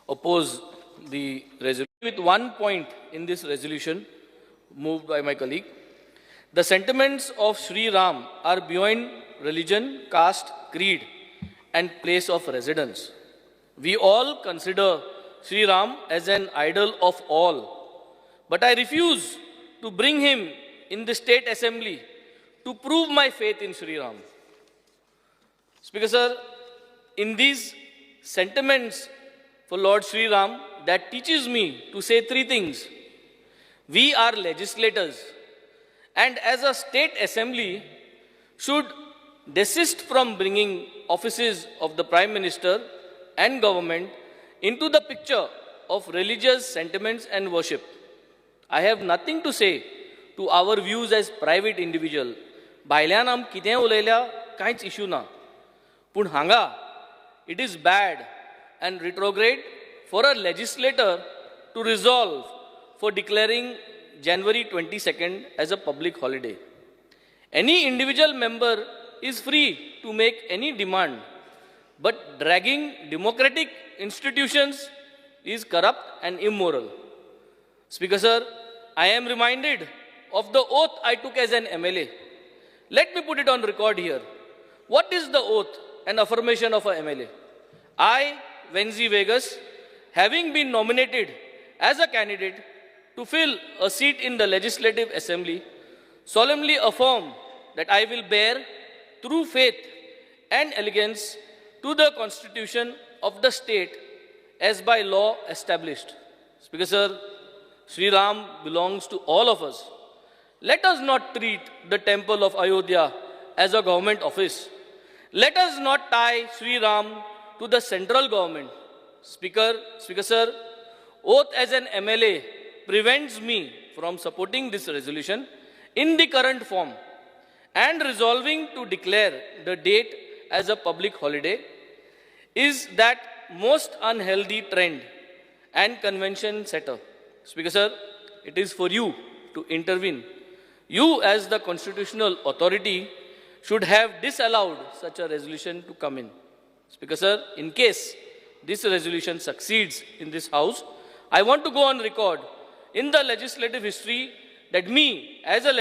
oppose the resolution with one point in this resolution moved by my colleague. The sentiments of Sri Ram are beyond religion, caste, creed, and place of residence. We all consider Sri Ram as an idol of all, but I refuse to bring him in the State Assembly to prove my faith in Sri Ram. Speaker Sir, in these sentiments for Lord Sri Ram, that teaches me to say three things. We are legislators, and as a State Assembly should desist from bringing offices of the Prime Minister and government into the picture of religious sentiments and worship. I have nothing to say to our views as private individual. भायल्यान आम कितें उलयल्या कांयच issue ना. पूण हांगा it is bad and retrograde for a legislator to resolve for declaring January 22nd as a public holiday. Any individual member is free to make any demand, but dragging democratic institutions is corrupt and immoral. Speaker Sir, I am reminded of the oath I took as an MLA. Let me put it on record here. What is the oath and affirmation of a MLA? I, Venzy Vegas, having been nominated as a candidate to fill a seat in the Legislative Assembly, solemnly affirm that I will bear true faith and allegiance to the Constitution of the state as by law established. Speaker Sir, Sri Ram belongs to all of us. Let us not treat the temple of Ayodhya as a government office. Let us not tie Sri Ram to the central government. Speaker Sir, oath as an MLA prevents me from supporting this resolution in the current form and resolving to declare the date as a public holiday is that most unhealthy trend and convention setter. Speaker Sir, it is for you to intervene. You as the constitutional authority should have disallowed such a resolution to come in. Speaker Sir, in case this resolution succeeds in this House, I want to go on record in the legislative history that me as a